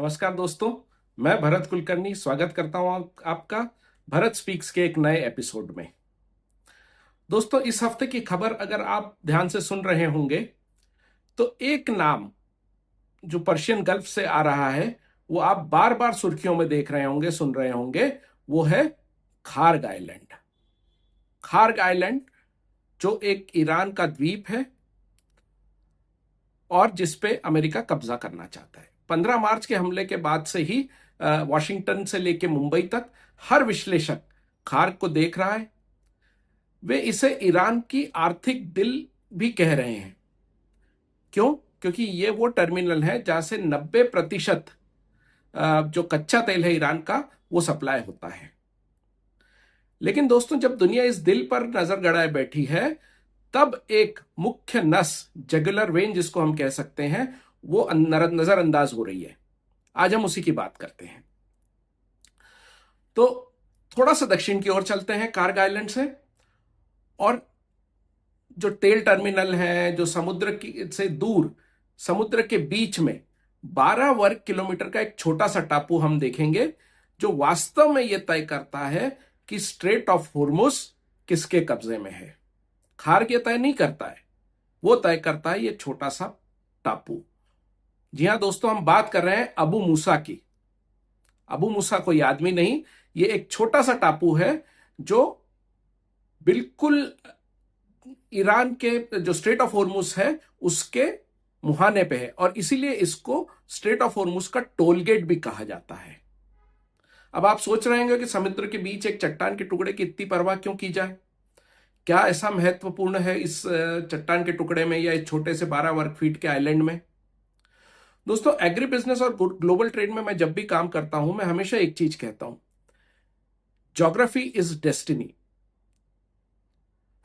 नमस्कार दोस्तों। मैं भरत कुलकर्णी स्वागत करता हूं आपका भरत स्पीक्स के एक नए एपिसोड में। दोस्तों, इस हफ्ते की खबर अगर आप ध्यान से सुन रहे होंगे तो एक नाम जो पर्शियन गल्फ से आ रहा है वो आप बार बार सुर्खियों में देख रहे होंगे, सुन रहे होंगे। वो है खार्ग आइलैंड। खार्ग आइलैंड जो एक ईरान का द्वीप है और जिस पे अमेरिका कब्जा करना चाहता है। 15 मार्च के हमले के बाद से ही वॉशिंगटन से लेकर मुंबई तक हर विश्लेषक खार्ग को देख रहा है। वे इसे ईरान की आर्थिक दिल भी कह रहे हैं। क्यों? क्योंकि ये वो टर्मिनल है जहां से 90% जो कच्चा तेल है ईरान का वो सप्लाई होता है। लेकिन दोस्तों, जब दुनिया इस दिल पर नजर गड़ाए बैठी है तब एक मुख्य नस, जगुलर वेन जिसको हम कह सकते हैं, वो नजरअंदाज हो रही है। आज हम उसी की बात करते हैं। तो थोड़ा सा दक्षिण की ओर चलते हैं खार्ग आइलैंड से, और जो तेल टर्मिनल है जो समुद्र से दूर, समुद्र के बीच में 12 वर्ग किलोमीटर का एक छोटा सा टापू हम देखेंगे जो वास्तव में यह तय करता है कि स्ट्रेट ऑफ होर्मुज किसके कब्जे में है। खार्ग ये तय नहीं करता है, वो तय करता है ये छोटा सा टापू। जी हां दोस्तों, हम बात कर रहे हैं अबू मूसा की। अबू मूसा कोई आदमी नहीं, ये एक छोटा सा टापू है जो बिल्कुल ईरान के जो स्ट्रेट ऑफ होर्मुज है उसके मुहाने पे है, और इसीलिए इसको स्ट्रेट ऑफ होर्मुज का टोल गेट भी कहा जाता है। अब आप सोच रहे होंगे कि समुद्र के बीच एक चट्टान के टुकड़े की इतनी परवाह क्यों की जाए? क्या ऐसा महत्वपूर्ण है इस चट्टान के टुकड़े में या इस छोटे से 12 वर्ग फीट के आइलैंड में? दोस्तों, एग्री बिजनेस और ग्लोबल ट्रेड में मैं जब भी काम करता हूं मैं हमेशा एक चीज कहता हूं, ज्योग्राफी इज डेस्टिनी।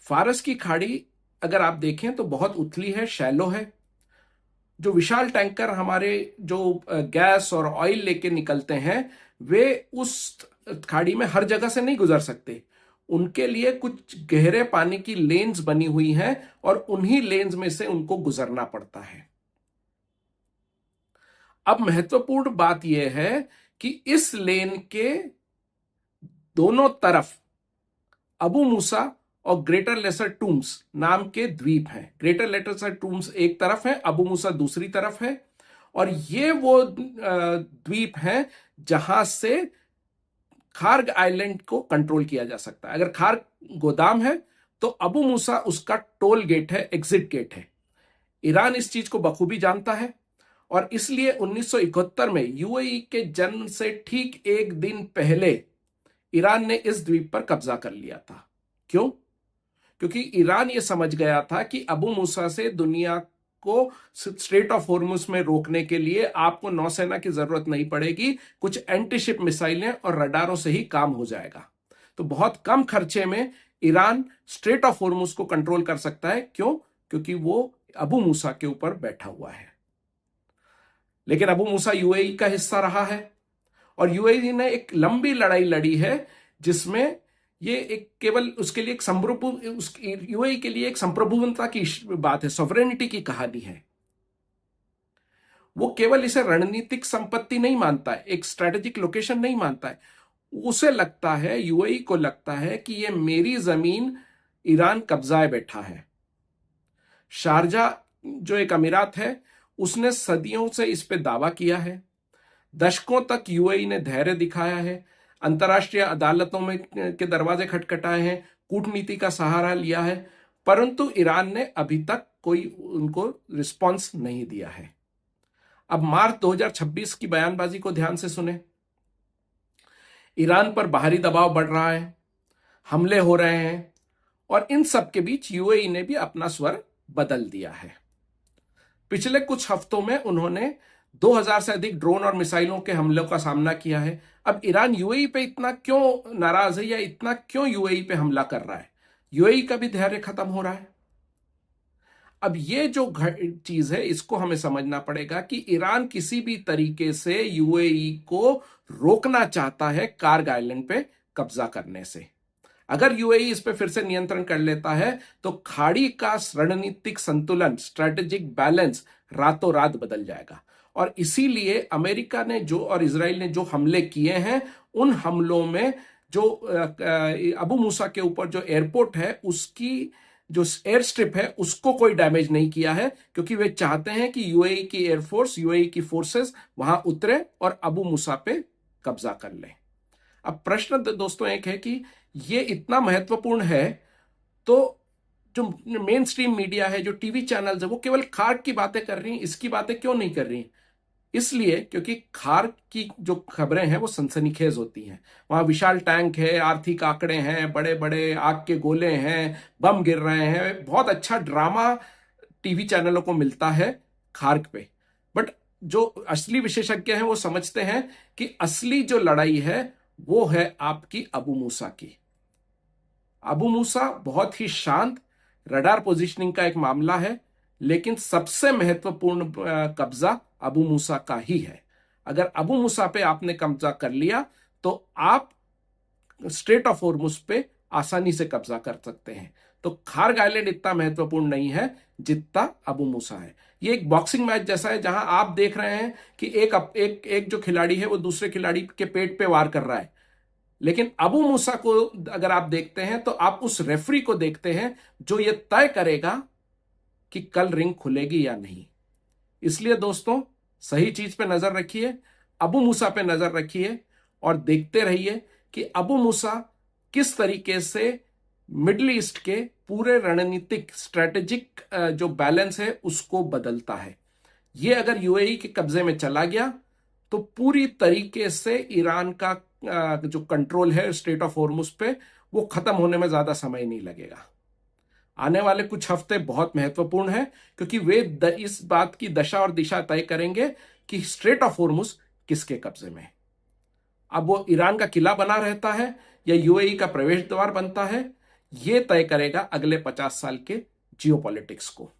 फारस की खाड़ी अगर आप देखें तो बहुत उथली है, शैलो है। जो विशाल टैंकर हमारे जो गैस और ऑयल लेके निकलते हैं वे उस खाड़ी में हर जगह से नहीं गुजर सकते। उनके लिए कुछ गहरे पानी की लेन्स बनी हुई हैं और उन्हीं लेन्स में से उनको गुजरना पड़ता है। अब महत्वपूर्ण बात यह है कि इस लेन के दोनों तरफ अबू मूसा और ग्रेटर लेसर टूम्स नाम के द्वीप हैं। ग्रेटर लेसर टूम्स एक तरफ है, अबू मूसा दूसरी तरफ है, और ये वो द्वीप हैं जहां से खार्ग आइलैंड को कंट्रोल किया जा सकता है। अगर खार्ग गोदाम है तो अबू मूसा उसका टोल गेट है, एग्जिट गेट है। ईरान इस चीज को बखूबी जानता है और इसलिए 1971 में यूएई के जन्म से ठीक एक दिन पहले ईरान ने इस द्वीप पर कब्जा कर लिया था। क्यों? क्योंकि ईरान ये समझ गया था कि अबू मूसा से दुनिया को स्ट्रेट ऑफ होर्मुज में रोकने के लिए आपको नौसेना की जरूरत नहीं पड़ेगी, कुछ एंटीशिप मिसाइलें और रडारों से ही काम हो जाएगा। तो बहुत कम खर्चे में ईरान स्ट्रेट ऑफ होर्मुज को कंट्रोल कर सकता है। क्यों? क्योंकि वो अबू मूसा के ऊपर बैठा हुआ है। लेकिन अबू मूसा यूएई का हिस्सा रहा है और यूएई ने एक लंबी लड़ाई लड़ी है जिसमें ये एक केवल उसके लिए एक यूएई के लिए एक संप्रभुता की बात है, सॉवरेनिटी की कहानी है। वो केवल इसे रणनीतिक संपत्ति नहीं मानता है, एक स्ट्रेटेजिक लोकेशन नहीं मानता है। उसे लगता है, यूएई को लगता है कि ये मेरी जमीन ईरान कब्जाए बैठा है। शारजा जो एक अमीरात है उसने सदियों से इस पे दावा किया है। दशकों तक यूएई ने धैर्य दिखाया है, अंतर्राष्ट्रीय अदालतों में के दरवाजे खटखटाए हैं, कूटनीति का सहारा लिया है, परंतु ईरान ने अभी तक कोई उनको रिस्पॉन्स नहीं दिया है। अब मार्च 2026 की बयानबाजी को ध्यान से सुने। ईरान पर बाहरी दबाव बढ़ रहा है, हमले हो रहे हैं, और इन सब के बीच यूएई ने भी अपना स्वर बदल दिया है। पिछले कुछ हफ्तों में उन्होंने 2000 से अधिक ड्रोन और मिसाइलों के हमलों का सामना किया है। अब ईरान यूएई पे इतना क्यों नाराज है या इतना क्यों यूएई पे हमला कर रहा है? यूएई का भी धैर्य खत्म हो रहा है। अब ये जो चीज है इसको हमें समझना पड़ेगा कि ईरान किसी भी तरीके से यूएई को रोकना चाहता है खार्ग आइलैंड पे कब्जा करने से। अगर यूएई इस पे फिर से नियंत्रण कर लेता है तो खाड़ी का रणनीतिक संतुलन, स्ट्रेटेजिक बैलेंस रातों रात बदल जाएगा और इसीलिए अमेरिका ने जो और इजराइल ने जो हमले किए हैं, उन हमलों में जो अबू मूसा के ऊपर जो एयरपोर्ट है उसकी जो एयर स्ट्रिप है उसको कोई डैमेज नहीं किया है, क्योंकि वे चाहते हैं कि यूएई की एयरफोर्स, यूएई की फोर्सेस वहां उतरे और अबू मूसा पे कब्जा कर लें। अब प्रश्न दोस्तों एक है कि ये इतना महत्वपूर्ण है तो जो मेन स्ट्रीम मीडिया है, जो टीवी चैनल्स है, वो केवल खार्क की बातें कर रही हैं, इसकी बातें क्यों नहीं कर रही? इसलिए क्योंकि खार्क की जो खबरें हैं वो सनसनीखेज होती हैं। वहां विशाल टैंक है, आर्थिक आंकड़े हैं, बड़े बड़े आग के गोले हैं, बम गिर रहे हैं, बहुत अच्छा ड्रामा टीवी चैनलों को मिलता है खार्क पे। बट जो असली विशेषज्ञ हैं वो समझते हैं कि असली जो लड़ाई है वो है आपकी अबू मूसा की। अबू मूसा बहुत ही शांत रडार पोजीशनिंग का एक मामला है, लेकिन सबसे महत्वपूर्ण कब्जा अबू मूसा का ही है। अगर अबू मूसा पे आपने कब्जा कर लिया तो आप स्ट्रेट ऑफ हॉर्मुज पे आसानी से कब्जा कर सकते हैं। तो खार्ग आइलैंड इतना महत्वपूर्ण नहीं है जितना अबू मूसा है। ये एक बॉक्सिंग मैच जैसा है जहां आप देख रहे हैं कि एक जो खिलाड़ी है वो दूसरे खिलाड़ी के पेट पे वार कर रहा है, लेकिन अबू मूसा को अगर आप देखते हैं तो आप उस रेफरी को देखते हैं जो ये तय करेगा कि कल रिंग खुलेगी या नहीं। इसलिए दोस्तों सही चीज पे नजर रखिए, अबू मूसा पे नजर रखिए और देखते रहिए कि अबू मूसा किस तरीके से मिडिल ईस्ट के पूरे रणनीतिक स्ट्रेटेजिक जो बैलेंस है उसको बदलता है। ये अगर यूएई के कब्जे में चला गया तो पूरी तरीके से ईरान का जो कंट्रोल है स्ट्रेट ऑफ हॉर्मुज पे वो खत्म होने में ज्यादा समय नहीं लगेगा। आने वाले कुछ हफ्ते बहुत महत्वपूर्ण है, क्योंकि वे इस बात की दशा और दिशा तय करेंगे कि स्ट्रेट ऑफ हॉर्मुज किसके कब्जे में। अब वो ईरान का किला बना रहता है या यूएई का प्रवेश द्वार बनता है, ये तय करेगा अगले 50 साल के जियोपॉलिटिक्स को।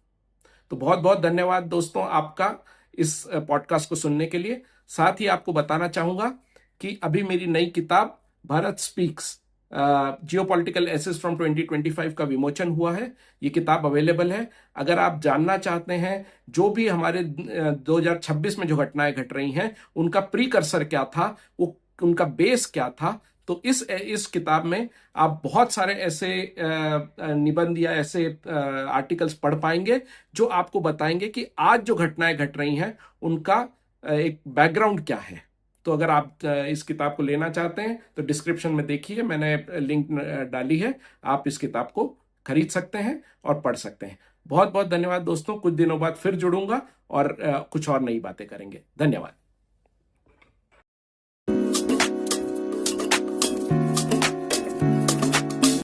तो बहुत बहुत धन्यवाद दोस्तों आपका इस पॉडकास्ट को सुनने के लिए। साथ ही आपको बताना चाहूंगा कि अभी मेरी नई किताब Bharat speaks geopolitical essays from 2025 का विमोचन हुआ है। ये किताब अवेलेबल है। अगर आप जानना चाहते हैं जो भी हमारे 2026 में जो घटनाएं घट रही हैं उनका प्रीकर्सर क्या था, वो उनका बेस क्या था, तो इस किताब में आप बहुत सारे ऐसे निबंध या ऐसे आर्टिकल्स पढ़ पाएंगे जो आपको बताएंगे कि आज जो घटनाएं घट रही हैं उनका एक बैकग्राउंड क्या है। तो अगर आप इस किताब को लेना चाहते हैं तो डिस्क्रिप्शन में देखिए, मैंने लिंक डाली है, आप इस किताब को खरीद सकते हैं और पढ़ सकते हैं। बहुत बहुत धन्यवाद दोस्तों। कुछ दिनों बाद फिर जुड़ूंगा और कुछ और नई बातें करेंगे। धन्यवाद।